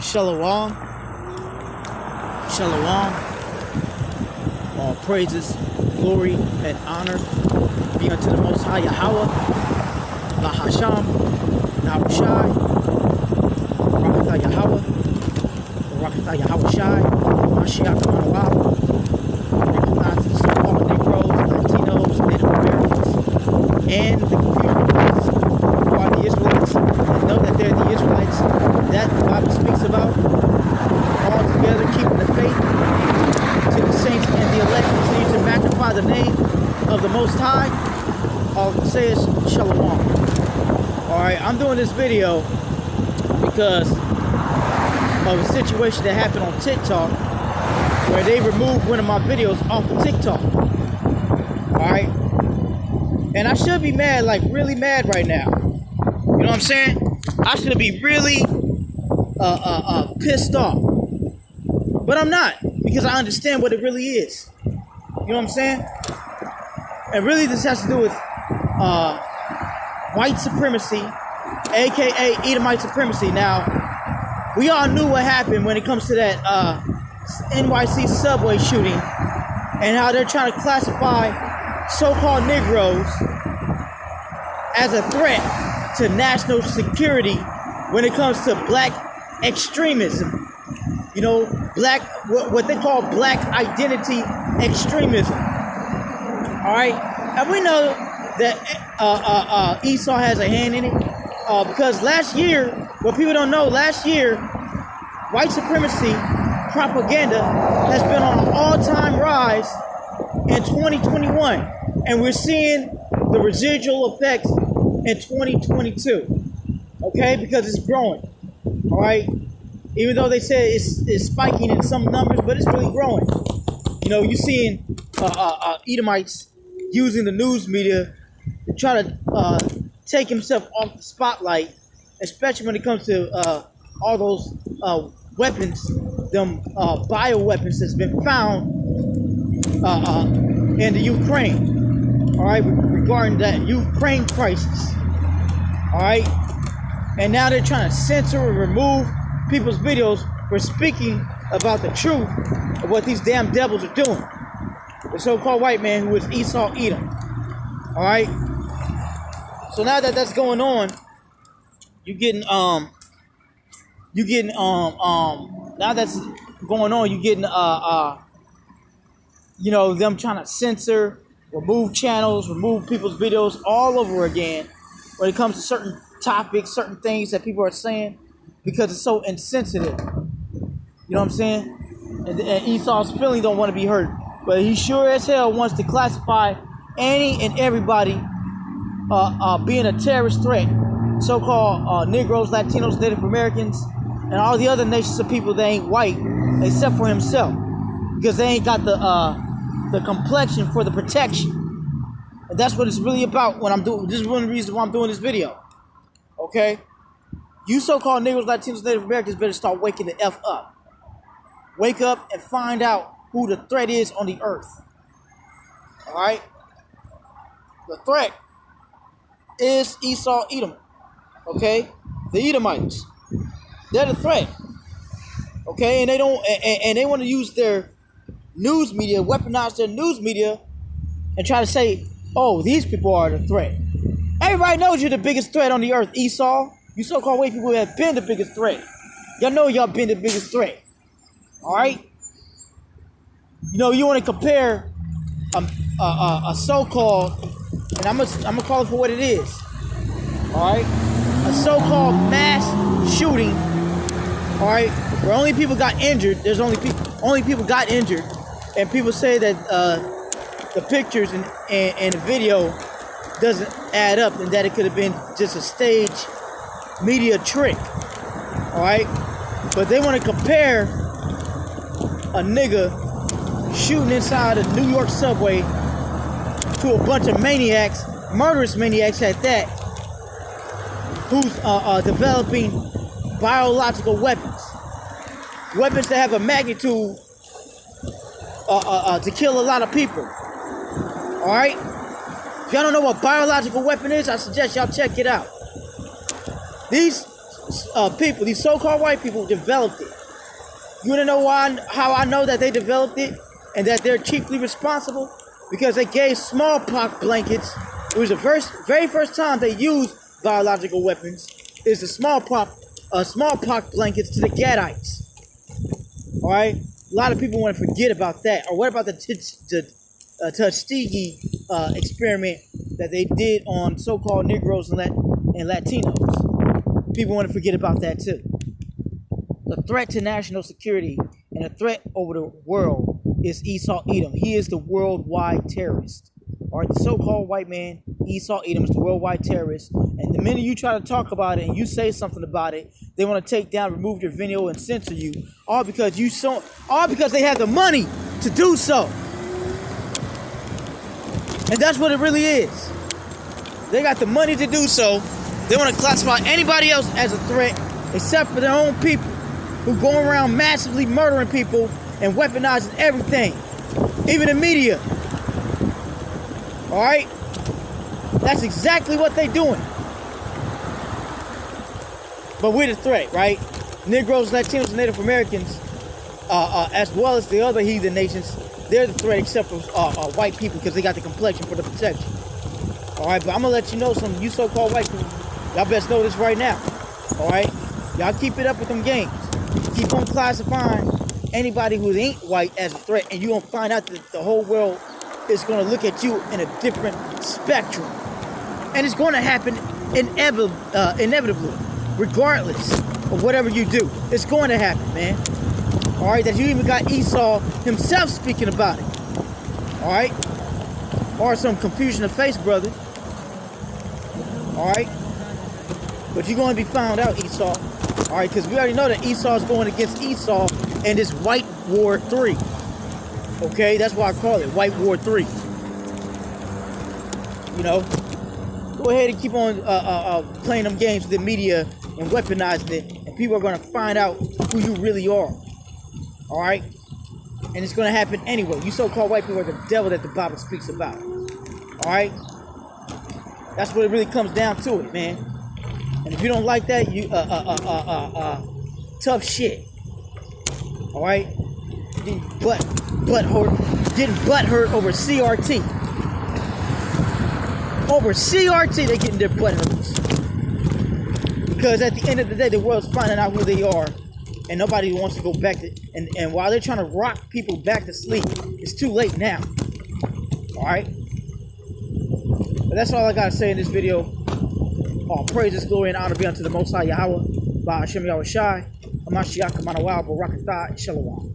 Shalom. Shalom. All praises, glory, and honor be unto the Most High Yahweh, La Hasham, Nahushai, Barakatah Yahweh, Barakatah Yahweh Shai, Mashiach Manawah. Recognize the so-called Negroes, Latinos, Native Americans, and the confusion who are the Israelites, and know that they're the Israelites that the Bible speaks about, all together keeping the faith to the saints and the elect, continue to magnify the name of the Most High. All I can say is Shalom. Alright, I'm doing this video because of a situation that happened on TikTok where they removed one of my videos off of TikTok. Alright? And I should be mad, like really mad right now. You know what I'm saying? I should be really pissed off. But I'm not, because I understand what it really is. You know what I'm saying? And really this has to do with white supremacy, aka Edomite supremacy. Now, we all knew what happened when it comes to that NYC subway shooting and how they're trying to classify so-called Negroes as a threat to national security when it comes to black extremism. You know, black, what they call black identity extremism. All right, and we know that Esau has a hand in it because last year, what people don't know, last year, white supremacy propaganda has been on an all-time rise in 2021, and we're seeing the residual effects in 2022. Okay, because it's growing. All right. Even though they say it's spiking in some numbers, but it's really growing. You know, you're seeing Edomites using the news media to try to take himself off the spotlight, especially when it comes to all those weapons, them bioweapons that's been found in the Ukraine. All right, regarding that Ukraine crisis. All right, and now they're trying to censor and remove people's videos for speaking about the truth of what these damn devils are doing. The so-called white man who is Esau Edom. All right. So now that that's going on, you're getting now that's going on, you're getting you know, them trying to censor, remove channels, remove people's videos all over again when it comes to certain topics, certain things that people are saying, because it's so insensitive. You know what I'm saying? And Esau's feeling don't want to be hurt. But he sure as hell wants to classify any and everybody being a terrorist threat. So-called Negroes, Latinos, Native Americans, and all the other nations of people that ain't white, except for himself. Because they ain't got the complexion for the protection. And that's what it's really about when I'm doing. This is one of the reasons why I'm doing this video. Okay? You so-called Negroes, Latinos, Native Americans better start waking the F up. Wake up and find out who the threat is on the earth. Alright? The threat is Esau Edom. Okay? The Edomites. They're the threat. Okay? And they don't and they want to use their news media, weaponize their news media, and try to say, oh, these people are the threat. Everybody knows you're the biggest threat on the earth, Esau. You so-called white people have been the biggest threat. Y'all know y'all been the biggest threat. Alright? You know, you want to compare a so-called, and I'm gonna call it for what it is. Alright? A so-called mass shooting. Alright? Where only people got injured. There's only people got injured. And people say that the pictures and the video doesn't add up, and that it could have been just a stage media trick. Alright? But they want to compare a nigga shooting inside a New York subway to a bunch of maniacs, murderous maniacs at that, who's developing biological weapons. Weapons that have a magnitude to kill a lot of people. Alright? If y'all don't know what biological weapon is, I suggest y'all check it out. These people, these so-called white people, developed it. You want to know how I know that they developed it and that they're chiefly responsible? Because they gave smallpox blankets. It was the very first time they used biological weapons. Is the smallpox blankets to the Gadites. All right, a lot of people want to forget about that. Or what about the Tuskegee experiment that they did on so-called Negroes and Latinos? People want to forget about that too. The threat to national security and a threat over the world is Esau Edom. He is the worldwide terrorist. All right, the so-called white man, Esau Edom, is the worldwide terrorist. And the minute you try to talk about it and you say something about it, they want to take down, remove your video, and censor you, all because they have the money to do so. And that's what it really is. They got the money to do so. They want to classify anybody else as a threat except for their own people, who go around massively murdering people and weaponizing everything, even the media. All right? That's exactly what they're doing. But we're the threat, right? Negroes, Latinos, and Native Americans, as well as the other heathen nations, they're the threat except for white people because they got the complexion for the protection. All right? But I'm going to let you know something. You so-called white people, y'all best know this right now. All right? Y'all keep it up with them games. Keep on classifying anybody who ain't white as a threat, and you're going to find out that the whole world is going to look at you in a different spectrum. And it's going to happen inevitably, regardless of whatever you do. It's going to happen, man. All right? That you even got Esau himself speaking about it. All right? Or some confusion of face, brother. All right? But you're going to be found out, Esau. All right, because we already know that Esau is going against Esau in this White War 3. Okay, that's why I call it White War 3. You know, go ahead and keep on playing them games with the media and weaponizing it, and people are going to find out who you really are. All right, and it's going to happen anyway. You so-called white people are the devil that the Bible speaks about. All right, that's what it really comes down to it, man. And if you don't like that, you tough shit. All right, getting butt hurt over CRT. Over CRT, they're getting their butt hurt. Because at the end of the day, the world's finding out who they are, and nobody wants to go back to. And while they're trying to rock people back to sleep, it's too late now. All right. But that's all I gotta say in this video. All praises, glory, and honor be unto the Most High Yahweh, by Hashem Yahweh Shai, Hamashiach, Kamanawa, Barakatah, and Shalom.